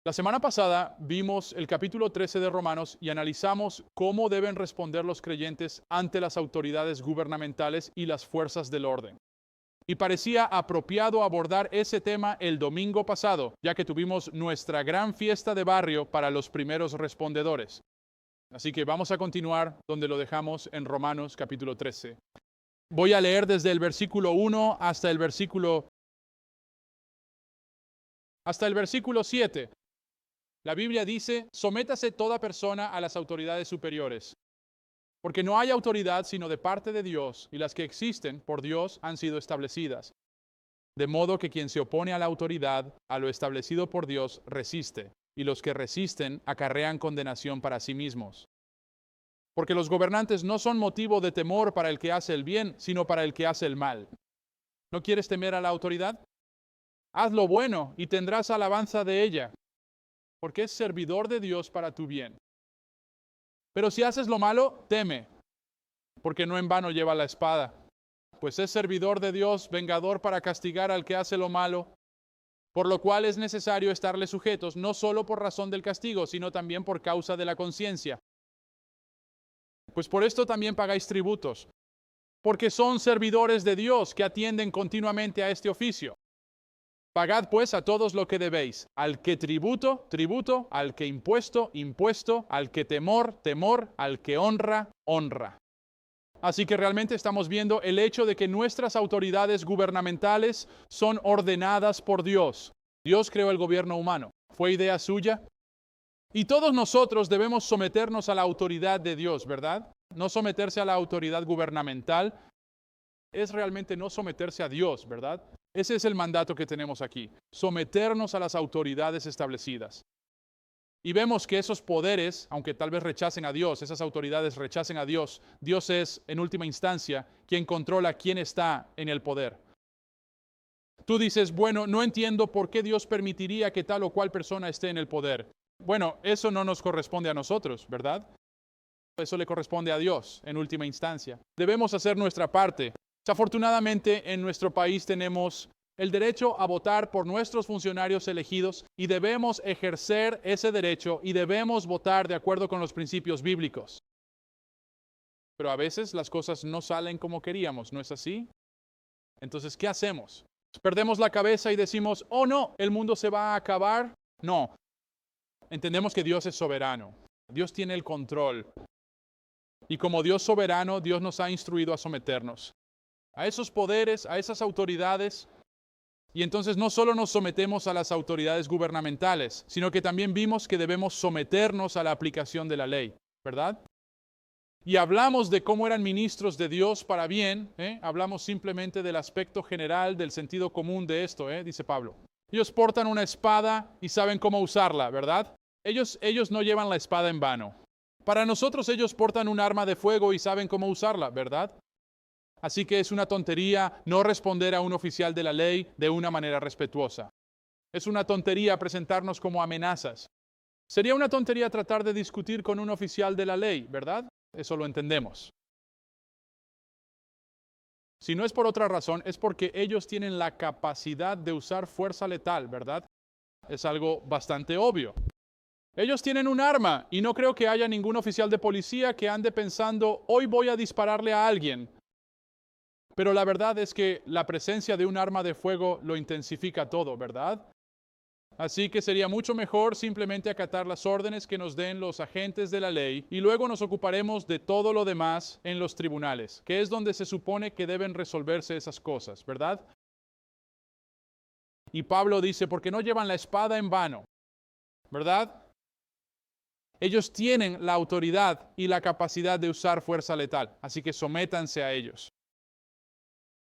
La semana pasada vimos el capítulo 13 de Romanos y analizamos cómo deben responder los creyentes ante las autoridades gubernamentales y las fuerzas del orden. Y parecía apropiado abordar ese tema el domingo pasado, ya que tuvimos nuestra gran fiesta de barrio para los primeros respondedores. Así que vamos a continuar donde lo dejamos en Romanos capítulo 13. Voy a leer desde el versículo 1 hasta el versículo 7. La Biblia dice: sométase toda persona a las autoridades superiores, porque no hay autoridad sino de parte de Dios, y las que existen por Dios han sido establecidas. De modo que quien se opone a la autoridad, a lo establecido por Dios, resiste, y los que resisten acarrean condenación para sí mismos. Porque los gobernantes no son motivo de temor para el que hace el bien, sino para el que hace el mal. ¿No quieres temer a la autoridad? Haz lo bueno y tendrás alabanza de ella, porque es servidor de Dios para tu bien. Pero si haces lo malo, teme, porque no en vano lleva la espada, pues es servidor de Dios, vengador para castigar al que hace lo malo, por lo cual es necesario estarle sujetos, no solo por razón del castigo, sino también por causa de la conciencia. Pues por esto también pagáis tributos, porque son servidores de Dios que atienden continuamente a este oficio. Pagad pues a todos lo que debéis: al que tributo, tributo; al que impuesto, impuesto; al que temor, temor; al que honra, honra. Así que realmente estamos viendo el hecho de que nuestras autoridades gubernamentales son ordenadas por Dios. Dios creó el gobierno humano. ¿Fue idea suya? Y todos nosotros debemos someternos a la autoridad de Dios, ¿verdad? No someterse a la autoridad gubernamental es realmente no someterse a Dios, ¿verdad? Ese es el mandato que tenemos aquí: someternos a las autoridades establecidas. Y vemos que esos poderes, aunque tal vez rechacen a Dios, esas autoridades rechacen a Dios, Dios es, en última instancia, quien controla quién está en el poder. Tú dices: bueno, no entiendo por qué Dios permitiría que tal o cual persona esté en el poder. Bueno, eso no nos corresponde a nosotros, ¿verdad? Eso le corresponde a Dios, en última instancia. Debemos hacer nuestra parte. Desafortunadamente, en nuestro país tenemos el derecho a votar por nuestros funcionarios elegidos y debemos ejercer ese derecho y debemos votar de acuerdo con los principios bíblicos. Pero a veces las cosas no salen como queríamos, ¿no es así? Entonces, ¿qué hacemos? ¿Perdemos la cabeza y decimos: oh no, el mundo se va a acabar? No. Entendemos que Dios es soberano. Dios tiene el control. Y como Dios soberano, Dios nos ha instruido a someternos a esos poderes, a esas autoridades. Y entonces no solo nos sometemos a las autoridades gubernamentales, sino que también vimos que debemos someternos a la aplicación de la ley, ¿verdad? Y hablamos de cómo eran ministros de Dios para bien, hablamos simplemente del aspecto general, del sentido común de esto, dice Pablo. Ellos portan una espada y saben cómo usarla, ¿verdad? Ellos no llevan la espada en vano. Para nosotros ellos portan un arma de fuego y saben cómo usarla, ¿verdad? Así que es una tontería no responder a un oficial de la ley de una manera respetuosa. Es una tontería presentarnos como amenazas. Sería una tontería tratar de discutir con un oficial de la ley, ¿verdad? Eso lo entendemos. Si no es por otra razón, es porque ellos tienen la capacidad de usar fuerza letal, ¿verdad? Es algo bastante obvio. Ellos tienen un arma y no creo que haya ningún oficial de policía que ande pensando: hoy voy a dispararle a alguien. Pero la verdad es que la presencia de un arma de fuego lo intensifica todo, ¿verdad? Así que sería mucho mejor simplemente acatar las órdenes que nos den los agentes de la ley y luego nos ocuparemos de todo lo demás en los tribunales, que es donde se supone que deben resolverse esas cosas, ¿verdad? Y Pablo dice: porque no llevan la espada en vano, ¿verdad? Ellos tienen la autoridad y la capacidad de usar fuerza letal, así que sométanse a ellos.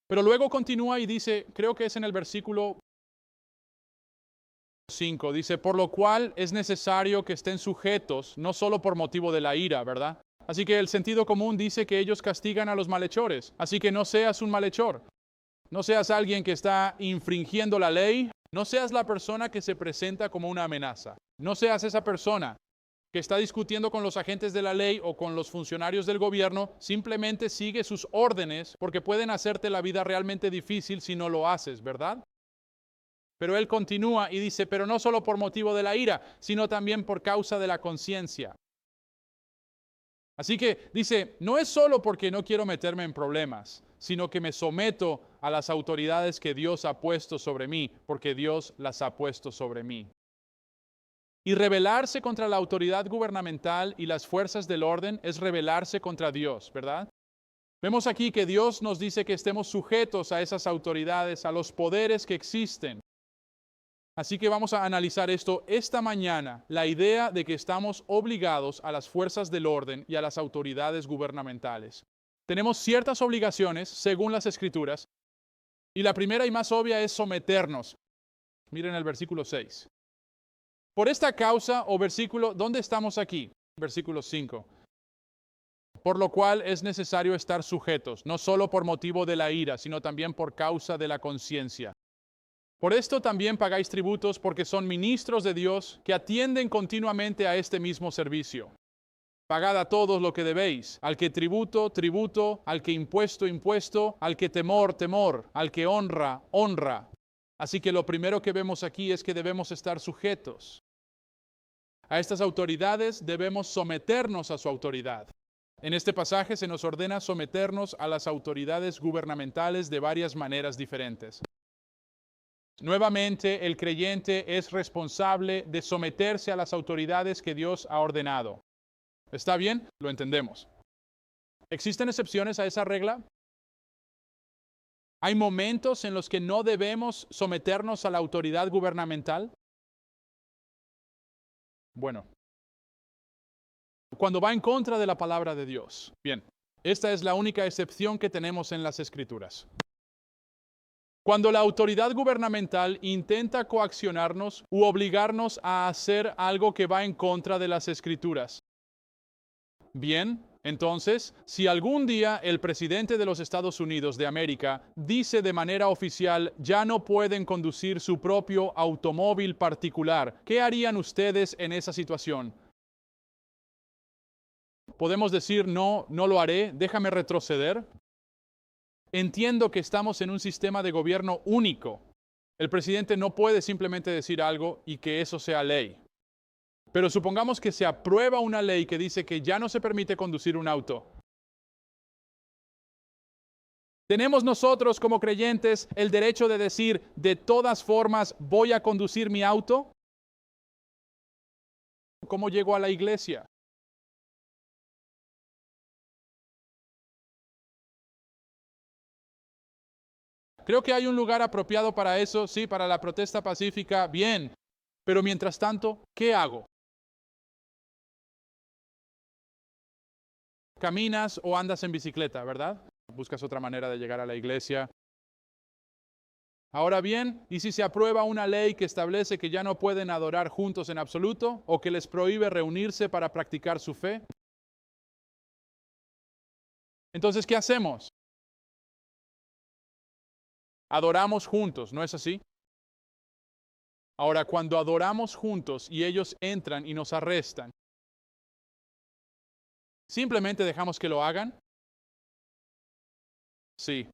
Pero luego continúa y dice, creo que es en el versículo 5, dice: por lo cual es necesario que estén sujetos, no solo por motivo de la ira, ¿verdad? Así que el sentido común dice que ellos castigan a los malhechores, así que no seas un malhechor, no seas alguien que está infringiendo la ley, no seas la persona que se presenta como una amenaza, no seas esa persona que está discutiendo con los agentes de la ley o con los funcionarios del gobierno. Simplemente sigue sus órdenes porque pueden hacerte la vida realmente difícil si no lo haces, ¿verdad? Pero él continúa y dice, pero no solo por motivo de la ira, sino también por causa de la conciencia. Así que dice, no es solo porque no quiero meterme en problemas, sino que me someto a las autoridades que Dios ha puesto sobre mí, porque Dios las ha puesto sobre mí. Y rebelarse contra la autoridad gubernamental y las fuerzas del orden es rebelarse contra Dios, ¿verdad? Vemos aquí que Dios nos dice que estemos sujetos a esas autoridades, a los poderes que existen. Así que vamos a analizar esto esta mañana, la idea de que estamos obligados a las fuerzas del orden y a las autoridades gubernamentales. Tenemos ciertas obligaciones según las Escrituras, y la primera y más obvia es someternos. Miren el versículo 6. Por esta causa, o versículo, ¿dónde estamos aquí? Versículo 5. Por lo cual es necesario estar sujetos, no solo por motivo de la ira, sino también por causa de la conciencia. Por esto también pagáis tributos, porque son ministros de Dios que atienden continuamente a este mismo servicio. Pagad a todos lo que debéis, al que tributo, tributo, al que impuesto, impuesto, al que temor, temor, al que honra, honra. Así que lo primero que vemos aquí es que debemos estar sujetos. A estas autoridades debemos someternos a su autoridad. En este pasaje se nos ordena someternos a las autoridades gubernamentales de varias maneras diferentes. Nuevamente, el creyente es responsable de someterse a las autoridades que Dios ha ordenado. ¿Está bien? Lo entendemos. ¿Existen excepciones a esa regla? ¿Hay momentos en los que no debemos someternos a la autoridad gubernamental? Bueno, cuando va en contra de la palabra de Dios. Bien, esta es la única excepción que tenemos en las Escrituras. Cuando la autoridad gubernamental intenta coaccionarnos u obligarnos a hacer algo que va en contra de las Escrituras. Bien, entonces, si algún día el presidente de los Estados Unidos de América dice de manera oficial ya no pueden conducir su propio automóvil particular, ¿qué harían ustedes en esa situación? ¿Podemos decir no lo haré, déjame retroceder? Entiendo que estamos en un sistema de gobierno único. El presidente no puede simplemente decir algo y que eso sea ley. Pero supongamos que se aprueba una ley que dice que ya no se permite conducir un auto. ¿Tenemos nosotros como creyentes el derecho de decir, de todas formas, voy a conducir mi auto? ¿Cómo llego a la iglesia? Creo que hay un lugar apropiado para eso, sí, para la protesta pacífica, bien. Pero mientras tanto, ¿qué hago? Caminas o andas en bicicleta, ¿verdad? Buscas otra manera de llegar a la iglesia. Ahora bien, ¿y si se aprueba una ley que establece que ya no pueden adorar juntos en absoluto o que les prohíbe reunirse para practicar su fe? Entonces, ¿qué hacemos? Adoramos juntos, ¿no es así? Ahora, cuando adoramos juntos y ellos entran y nos arrestan, ¿simplemente dejamos que lo hagan? Sí.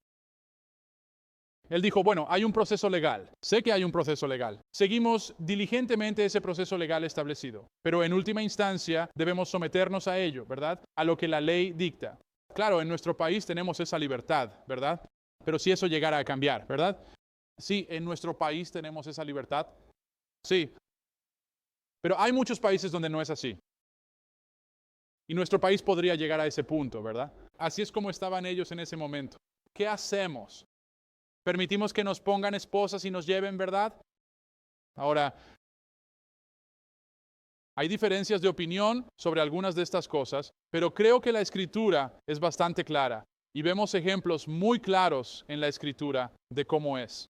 Él dijo, bueno, hay un proceso legal. Sé que hay un proceso legal. Seguimos diligentemente ese proceso legal establecido. Pero en última instancia debemos someternos a ello, ¿verdad? A lo que la ley dicta. Claro, en nuestro país tenemos esa libertad, ¿verdad? Pero si eso llegara a cambiar, ¿verdad? Sí, en nuestro país tenemos esa libertad. Sí. Pero hay muchos países donde no es así. Y nuestro país podría llegar a ese punto, ¿verdad? Así es como estaban ellos en ese momento. ¿Qué hacemos? ¿Permitimos que nos pongan esposas y nos lleven, verdad? Ahora, hay diferencias de opinión sobre algunas de estas cosas, pero creo que la Escritura es bastante clara y vemos ejemplos muy claros en la Escritura de cómo es.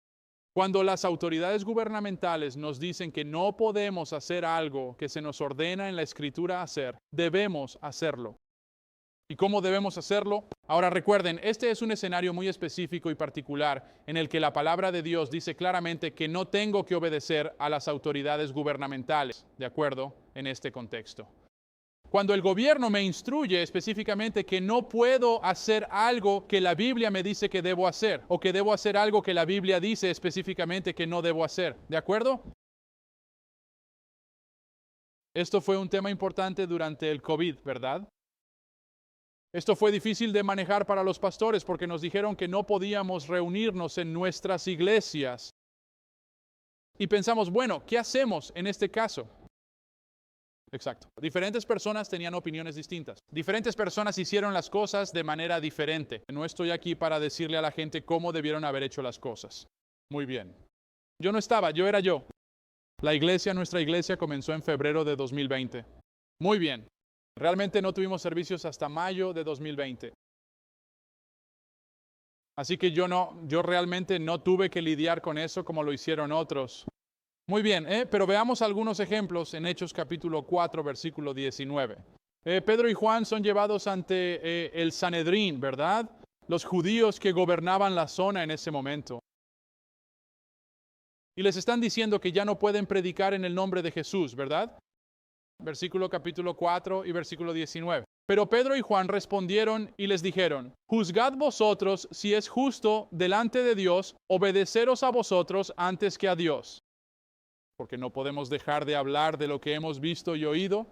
Cuando las autoridades gubernamentales nos dicen que no podemos hacer algo que se nos ordena en la Escritura hacer, debemos hacerlo. ¿Y cómo debemos hacerlo? Ahora recuerden, este es un escenario muy específico y particular en el que la palabra de Dios dice claramente que no tengo que obedecer a las autoridades gubernamentales, ¿de acuerdo? En este contexto. Cuando el gobierno me instruye específicamente que no puedo hacer algo que la Biblia me dice que debo hacer, o que debo hacer algo que la Biblia dice específicamente que no debo hacer. ¿De acuerdo? Esto fue un tema importante durante el COVID, ¿verdad? Esto fue difícil de manejar para los pastores porque nos dijeron que no podíamos reunirnos en nuestras iglesias. Y pensamos, bueno, ¿qué hacemos en este caso? Exacto. Diferentes personas tenían opiniones distintas. Diferentes personas hicieron las cosas de manera diferente. No estoy aquí para decirle a la gente cómo debieron haber hecho las cosas. Muy bien. Yo no estaba, yo era yo. Nuestra iglesia comenzó en febrero de 2020. Muy bien. Realmente no tuvimos servicios hasta mayo de 2020. Así que yo realmente no tuve que lidiar con eso como lo hicieron otros. Muy bien, pero veamos algunos ejemplos en Hechos capítulo 4, versículo 19. Pedro y Juan son llevados ante el Sanedrín, ¿verdad? Los judíos que gobernaban la zona en ese momento. Y les están diciendo que ya no pueden predicar en el nombre de Jesús, ¿verdad? Versículo capítulo 4 y versículo 19. Pero Pedro y Juan respondieron y les dijeron, juzgad vosotros si es justo delante de Dios obedeceros a vosotros antes que a Dios. Porque no podemos dejar de hablar de lo que hemos visto y oído.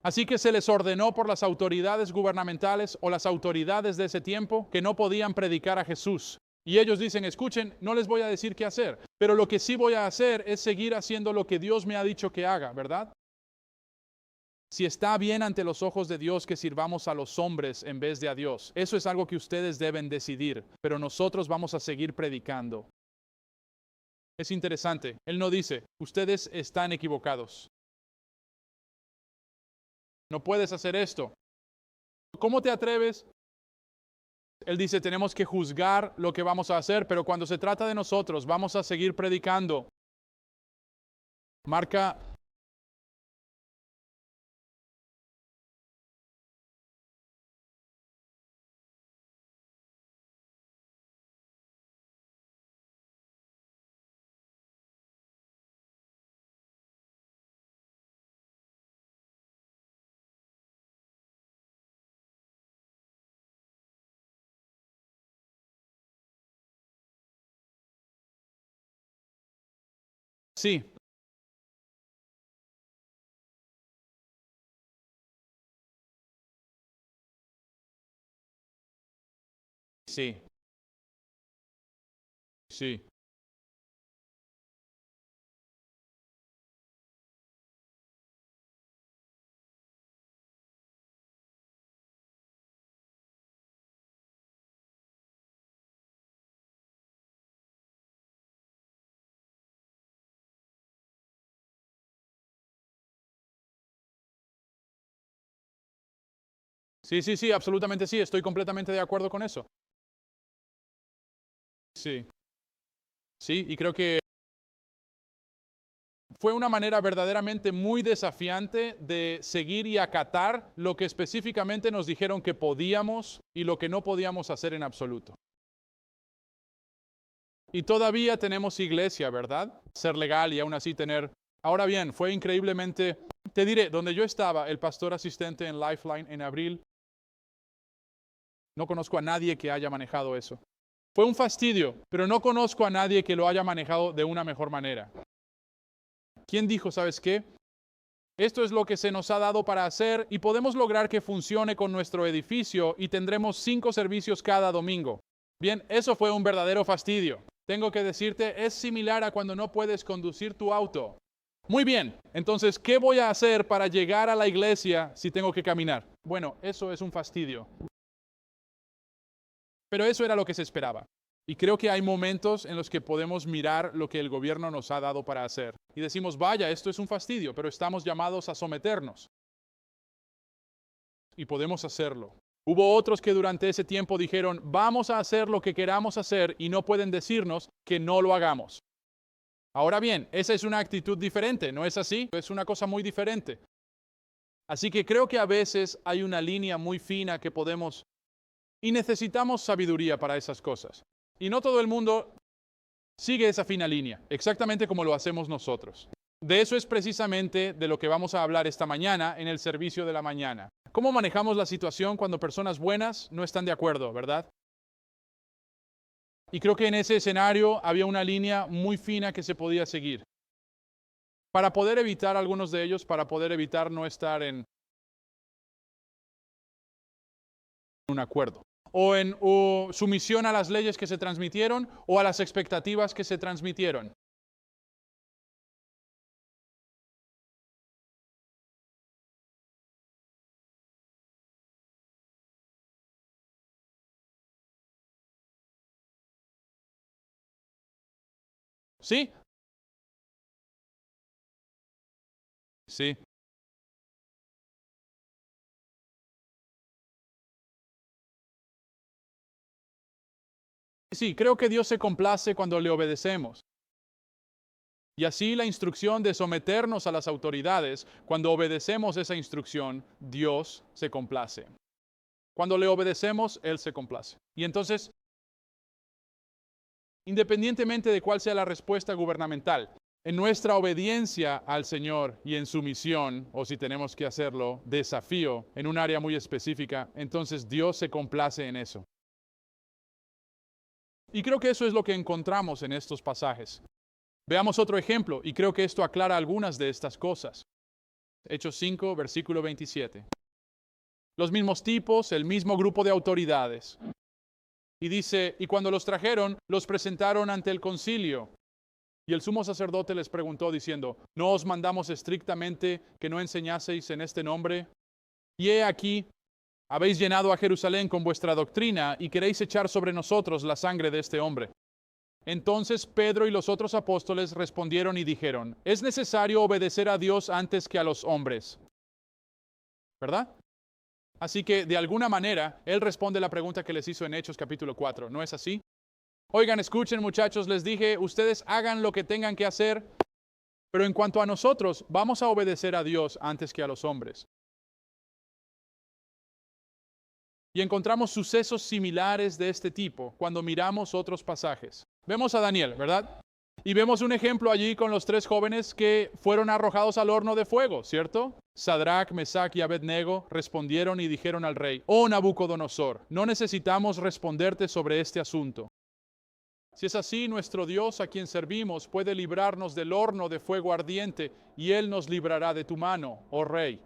Así que se les ordenó por las autoridades gubernamentales o las autoridades de ese tiempo que no podían predicar a Jesús. Y ellos dicen, escuchen, no les voy a decir qué hacer, pero lo que sí voy a hacer es seguir haciendo lo que Dios me ha dicho que haga, ¿verdad? Si está bien ante los ojos de Dios que sirvamos a los hombres en vez de a Dios, eso es algo que ustedes deben decidir, pero nosotros vamos a seguir predicando. Es interesante, él no dice, ustedes están equivocados. No puedes hacer esto. ¿Cómo te atreves? Él dice, tenemos que juzgar lo que vamos a hacer, pero cuando se trata de nosotros, vamos a seguir predicando. Marca. Sí. Sí. Sí. Sí, absolutamente sí, estoy completamente de acuerdo con eso. Sí. Sí, y creo que fue una manera verdaderamente muy desafiante de seguir y acatar lo que específicamente nos dijeron que podíamos y lo que no podíamos hacer en absoluto. Y todavía tenemos iglesia, ¿verdad? Ser legal y aún así tener. Ahora bien, fue increíblemente, te diré, donde yo estaba, el pastor asistente en Lifeline en abril, no conozco a nadie que haya manejado eso. Fue un fastidio, pero no conozco a nadie que lo haya manejado de una mejor manera. ¿Quién dijo, sabes qué? Esto es lo que se nos ha dado para hacer y podemos lograr que funcione con nuestro edificio y tendremos 5 servicios cada domingo. Bien, eso fue un verdadero fastidio. Tengo que decirte, es similar a cuando no puedes conducir tu auto. Muy bien, entonces, ¿qué voy a hacer para llegar a la iglesia si tengo que caminar? Bueno, eso es un fastidio. Pero eso era lo que se esperaba. Y creo que hay momentos en los que podemos mirar lo que el gobierno nos ha dado para hacer. Y decimos, vaya, esto es un fastidio, pero estamos llamados a someternos. Y podemos hacerlo. Hubo otros que durante ese tiempo dijeron, vamos a hacer lo que queramos hacer y no pueden decirnos que no lo hagamos. Ahora bien, esa es una actitud diferente, ¿no es así? Es una cosa muy diferente. Así que creo que a veces hay una línea muy fina que podemos, y necesitamos sabiduría para esas cosas. Y no todo el mundo sigue esa fina línea, exactamente como lo hacemos nosotros. De eso es precisamente de lo que vamos a hablar esta mañana en el servicio de la mañana. ¿Cómo manejamos la situación cuando personas buenas no están de acuerdo, verdad? Y creo que en ese escenario había una línea muy fina que se podía seguir. Para poder evitar algunos de ellos, para poder evitar no estar en un acuerdo. O en sumisión a las leyes que se transmitieron o a las expectativas que se transmitieron. ¿Sí? Sí. Sí, creo que Dios se complace cuando le obedecemos. Y así la instrucción de someternos a las autoridades, cuando obedecemos esa instrucción, Dios se complace. Cuando le obedecemos, Él se complace. Y entonces, independientemente de cuál sea la respuesta gubernamental, en nuestra obediencia al Señor y en su misión, o si tenemos que hacerlo, desafío en un área muy específica, entonces Dios se complace en eso. Y creo que eso es lo que encontramos en estos pasajes. Veamos otro ejemplo, y creo que esto aclara algunas de estas cosas. Hechos 5, versículo 27. Los mismos tipos, el mismo grupo de autoridades. Y dice, y cuando los trajeron, los presentaron ante el concilio. Y el sumo sacerdote les preguntó diciendo, ¿no os mandamos estrictamente que no enseñaseis en este nombre? Y he aquí, habéis llenado a Jerusalén con vuestra doctrina y queréis echar sobre nosotros la sangre de este hombre. Entonces Pedro y los otros apóstoles respondieron y dijeron, es necesario obedecer a Dios antes que a los hombres. ¿Verdad? Así que de alguna manera, él responde la pregunta que les hizo en Hechos capítulo 4. ¿No es así? Oigan, escuchen muchachos, les dije, ustedes hagan lo que tengan que hacer, pero en cuanto a nosotros, vamos a obedecer a Dios antes que a los hombres. Y encontramos sucesos similares de este tipo cuando miramos otros pasajes. Vemos a Daniel, ¿verdad? Y vemos un ejemplo allí con los tres jóvenes que fueron arrojados al horno de fuego, ¿cierto? Sadrach, Mesach y Abednego respondieron y dijeron al rey, oh Nabucodonosor, no necesitamos responderte sobre este asunto. Si es así, nuestro Dios a quien servimos puede librarnos del horno de fuego ardiente y Él nos librará de tu mano, oh rey.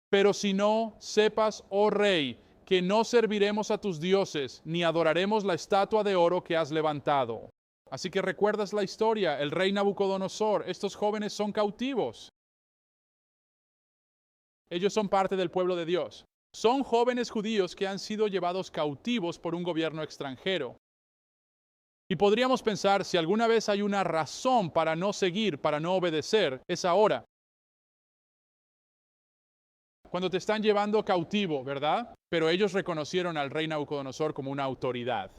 Pero si no, sepas, oh rey, que no serviremos a tus dioses, ni adoraremos la estatua de oro que has levantado. Así que recuerdas la historia, el rey Nabucodonosor, estos jóvenes son cautivos. Ellos son parte del pueblo de Dios. Son jóvenes judíos que han sido llevados cautivos por un gobierno extranjero. Y podríamos pensar, si alguna vez hay una razón para no seguir, para no obedecer, es ahora. Cuando te están llevando cautivo, ¿verdad? Pero ellos reconocieron al rey Nabucodonosor como una autoridad.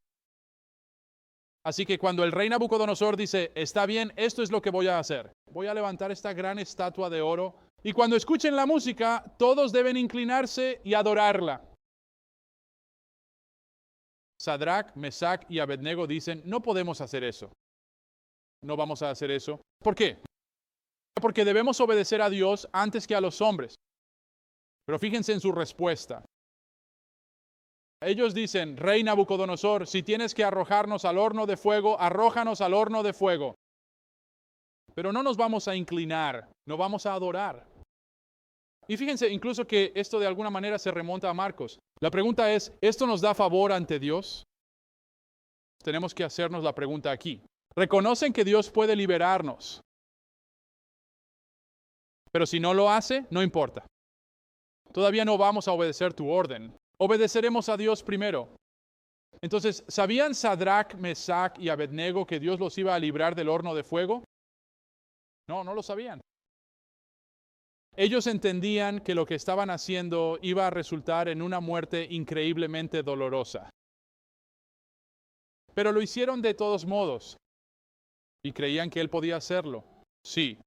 Así que cuando el rey Nabucodonosor dice, está bien, esto es lo que voy a hacer. Voy a levantar esta gran estatua de oro. Y cuando escuchen la música, todos deben inclinarse y adorarla. Sadrach, Mesach y Abednego dicen, no podemos hacer eso. No vamos a hacer eso. ¿Por qué? Porque debemos obedecer a Dios antes que a los hombres. Pero fíjense en su respuesta. Ellos dicen, rey Nabucodonosor, si tienes que arrojarnos al horno de fuego, arrójanos al horno de fuego. Pero no nos vamos a inclinar, no vamos a adorar. Y fíjense incluso que esto de alguna manera se remonta a Marcos. La pregunta es, ¿esto nos da favor ante Dios? Tenemos que hacernos la pregunta aquí. Reconocen que Dios puede liberarnos. Pero si no lo hace, no importa. Todavía no vamos a obedecer tu orden. Obedeceremos a Dios primero. Entonces, ¿sabían Sadrach, Mesach y Abednego que Dios los iba a librar del horno de fuego? No, no lo sabían. Ellos entendían que lo que estaban haciendo iba a resultar en una muerte increíblemente dolorosa. Pero lo hicieron de todos modos. ¿Y creían que Él podía hacerlo? Sí.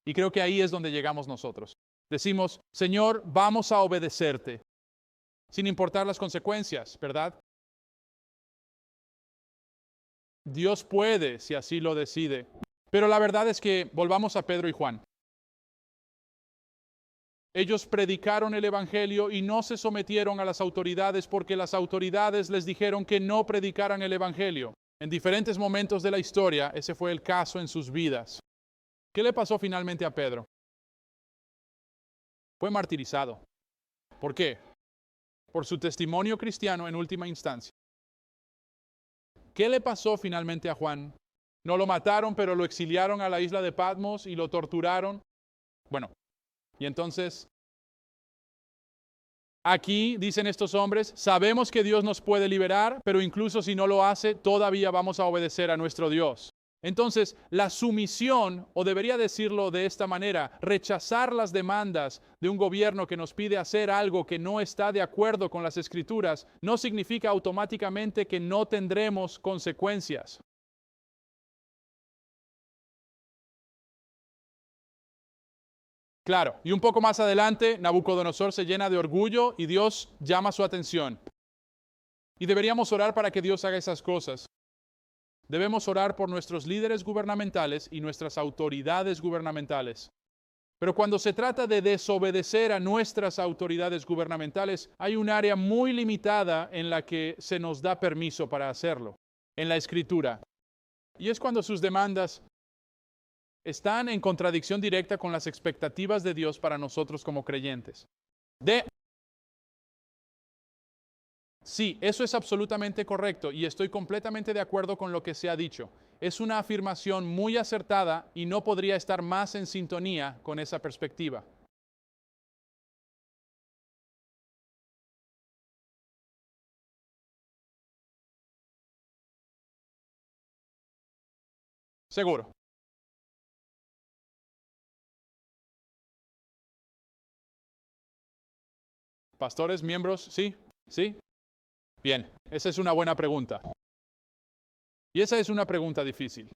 Y creo que ahí es donde llegamos nosotros. Decimos, Señor, vamos a obedecerte, sin importar las consecuencias, ¿verdad? Dios puede, si así lo decide, Pero la verdad es que volvamos a Pedro y Juan. Ellos predicaron el Evangelio y no se sometieron a las autoridades porque las autoridades les dijeron que no predicaran el Evangelio. En diferentes momentos de la historia, ese fue el caso en sus vidas. ¿Qué le pasó finalmente a Pedro? Fue martirizado. ¿Por qué? Por su testimonio cristiano en última instancia. ¿Qué le pasó finalmente a Juan? No lo mataron, pero lo exiliaron a la isla de Patmos y lo torturaron. Bueno, y entonces, aquí dicen estos hombres, sabemos que Dios nos puede liberar, pero incluso si no lo hace, todavía vamos a obedecer a nuestro Dios. Entonces, la sumisión, o debería decirlo de esta manera, rechazar las demandas de un gobierno que nos pide hacer algo que no está de acuerdo con las Escrituras, no significa automáticamente que no tendremos consecuencias. Claro, y un poco más adelante, Nabucodonosor se llena de orgullo y Dios llama su atención. Y deberíamos orar para que Dios haga esas cosas. Debemos orar por nuestros líderes gubernamentales y nuestras autoridades gubernamentales. Pero cuando se trata de desobedecer a nuestras autoridades gubernamentales, hay un área muy limitada en la que se nos da permiso para hacerlo, en la Escritura. Y es cuando sus demandas están en contradicción directa con las expectativas de Dios para nosotros como creyentes. Sí, eso es absolutamente correcto y estoy completamente de acuerdo con lo que se ha dicho. Es una afirmación muy acertada y no podría estar más en sintonía con esa perspectiva. Seguro. Pastores, miembros, ¿sí? ¿Sí? Bien, esa es una buena pregunta. Y esa es una pregunta difícil.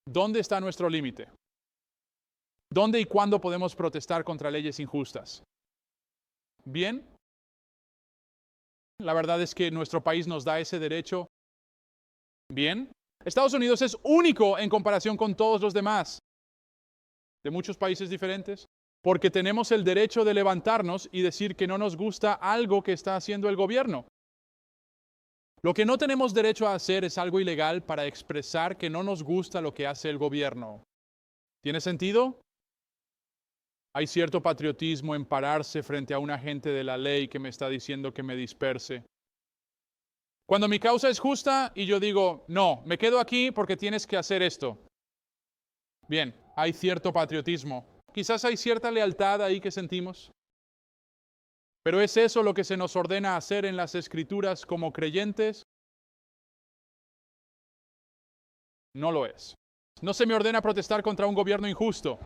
¿Dónde está nuestro límite? ¿Dónde y cuándo podemos protestar contra leyes injustas? Bien, la verdad es que nuestro país nos da ese derecho. Bien, Estados Unidos es único en comparación con todos los demás, de muchos países diferentes, porque tenemos el derecho de levantarnos y decir que no nos gusta algo que está haciendo el gobierno. Lo que no tenemos derecho a hacer es algo ilegal para expresar que no nos gusta lo que hace el gobierno. ¿Tiene sentido? Hay cierto patriotismo en pararse frente a un agente de la ley que me está diciendo que me disperse. Cuando mi causa es justa y yo digo, no, me quedo aquí porque tienes que hacer esto. Bien, hay cierto patriotismo. Quizás hay cierta lealtad ahí que sentimos. Pero ¿es eso lo que se nos ordena hacer en las Escrituras como creyentes? No lo es. No se me ordena protestar contra un gobierno injusto.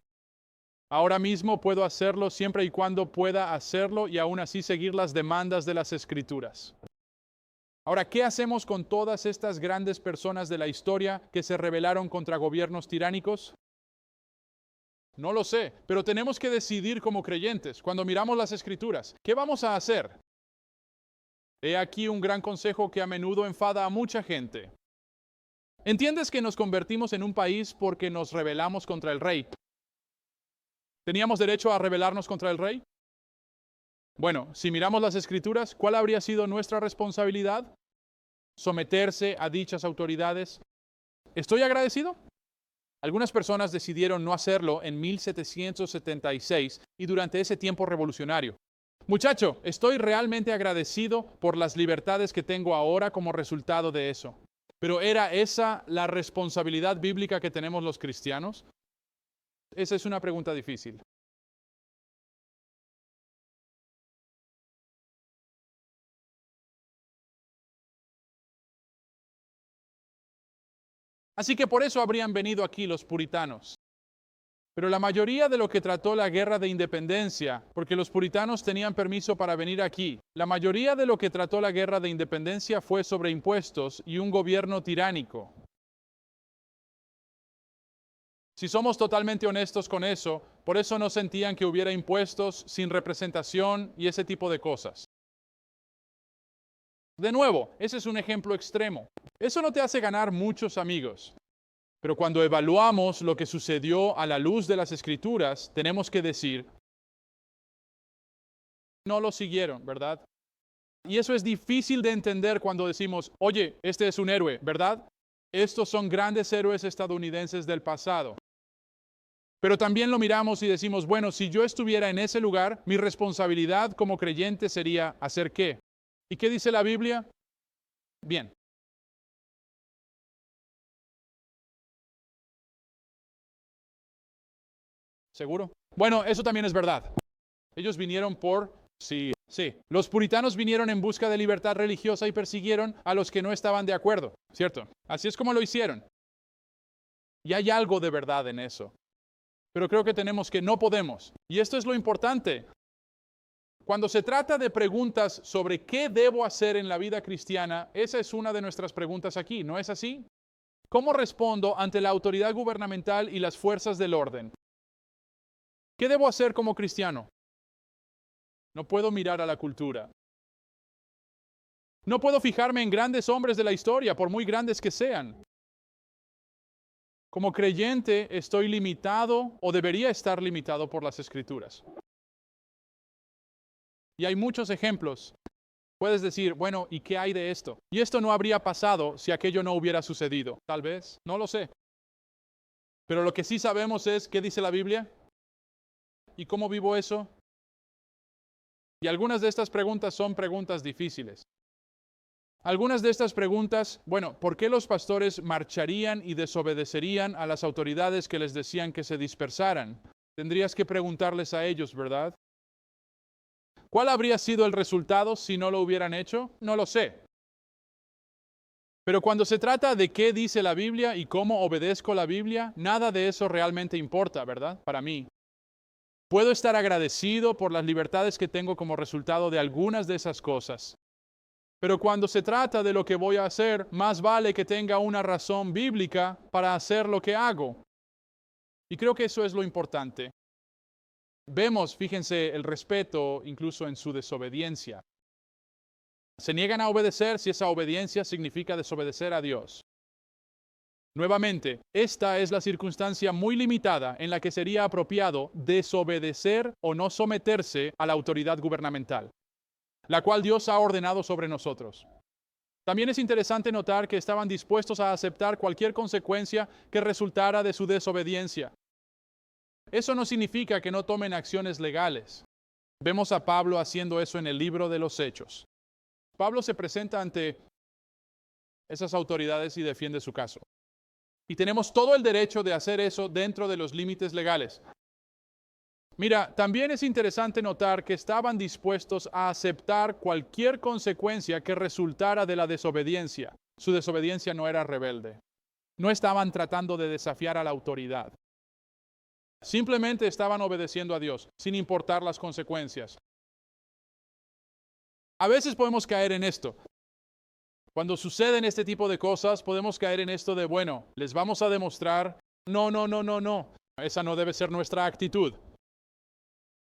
Ahora mismo puedo hacerlo siempre y cuando pueda hacerlo y aún así seguir las demandas de las Escrituras. Ahora, ¿qué hacemos con todas estas grandes personas de la historia que se rebelaron contra gobiernos tiránicos? No lo sé, pero tenemos que decidir como creyentes, cuando miramos las Escrituras, ¿qué vamos a hacer? He aquí un gran consejo que a menudo enfada a mucha gente. ¿Entiendes que nos convertimos en un país porque nos rebelamos contra el rey? ¿Teníamos derecho a rebelarnos contra el rey? Bueno, si miramos las Escrituras, ¿cuál habría sido nuestra responsabilidad? ¿Someterse a dichas autoridades? ¿Estoy agradecido? Algunas personas decidieron no hacerlo en 1776 y durante ese tiempo revolucionario. Muchacho, estoy realmente agradecido por las libertades que tengo ahora como resultado de eso. Pero ¿era esa la responsabilidad bíblica que tenemos los cristianos? Esa es una pregunta difícil. Así que por eso habrían venido aquí los puritanos. Pero la mayoría de lo que trató la guerra de independencia, porque los puritanos tenían permiso para venir aquí, la mayoría de lo que trató la guerra de independencia fue sobre impuestos y un gobierno tiránico. Si somos totalmente honestos con eso, por eso no sentían que hubiera impuestos sin representación y ese tipo de cosas. De nuevo, ese es un ejemplo extremo. Eso no te hace ganar muchos amigos. Pero cuando evaluamos lo que sucedió a la luz de las Escrituras, tenemos que decir, no lo siguieron, ¿verdad? Y eso es difícil de entender cuando decimos, oye, este es un héroe, ¿verdad? Estos son grandes héroes estadounidenses del pasado. Pero también lo miramos y decimos, bueno, si yo estuviera en ese lugar, mi responsabilidad como creyente sería ¿hacer qué? ¿Y qué dice la Biblia? Bien. ¿Seguro? Bueno, eso también es verdad. Ellos vinieron por... Sí, sí. Los puritanos vinieron en busca de libertad religiosa y persiguieron a los que no estaban de acuerdo, ¿cierto? Así es como lo hicieron. Y hay algo de verdad en eso. Pero creo que no podemos. Y esto es lo importante. Cuando se trata de preguntas sobre qué debo hacer en la vida cristiana, esa es una de nuestras preguntas aquí, ¿no es así? ¿Cómo respondo ante la autoridad gubernamental y las fuerzas del orden? ¿Qué debo hacer como cristiano? No puedo mirar a la cultura. No puedo fijarme en grandes hombres de la historia, por muy grandes que sean. Como creyente estoy limitado o debería estar limitado por las Escrituras. Y hay muchos ejemplos. Puedes decir, bueno, ¿y qué hay de esto? Y esto no habría pasado si aquello no hubiera sucedido. Tal vez, no lo sé. Pero lo que sí sabemos es, ¿qué dice la Biblia? ¿Y cómo vivo eso? Y algunas de estas preguntas son preguntas difíciles. Algunas de estas preguntas, bueno, ¿por qué los pastores marcharían y desobedecerían a las autoridades que les decían que se dispersaran? Tendrías que preguntarles a ellos, ¿verdad? ¿Cuál habría sido el resultado si no lo hubieran hecho? No lo sé. Pero cuando se trata de qué dice la Biblia y cómo obedezco la Biblia, nada de eso realmente importa, ¿verdad? Para mí. Puedo estar agradecido por las libertades que tengo como resultado de algunas de esas cosas. Pero cuando se trata de lo que voy a hacer, más vale que tenga una razón bíblica para hacer lo que hago. Y creo que eso es lo importante. Vemos, fíjense, el respeto incluso en su desobediencia. Se niegan a obedecer si esa obediencia significa desobedecer a Dios. Nuevamente, esta es la circunstancia muy limitada en la que sería apropiado desobedecer o no someterse a la autoridad gubernamental, la cual Dios ha ordenado sobre nosotros. También es interesante notar que estaban dispuestos a aceptar cualquier consecuencia que resultara de su desobediencia. Eso no significa que no tomen acciones legales. Vemos a Pablo haciendo eso en el libro de los Hechos. Pablo se presenta ante esas autoridades y defiende su caso. Y tenemos todo el derecho de hacer eso dentro de los límites legales. Mira, también es interesante notar que estaban dispuestos a aceptar cualquier consecuencia que resultara de la desobediencia. Su desobediencia no era rebelde. No estaban tratando de desafiar a la autoridad. Simplemente estaban obedeciendo a Dios, sin importar las consecuencias. A veces podemos caer en esto. Cuando suceden este tipo de cosas, podemos caer en esto de, bueno, les vamos a demostrar, no. Esa no debe ser nuestra actitud.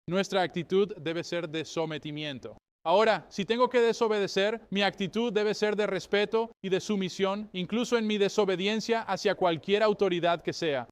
Nuestra actitud debe ser de sometimiento. Ahora, si tengo que desobedecer, mi actitud debe ser de respeto y de sumisión, incluso en mi desobediencia hacia cualquier autoridad que sea.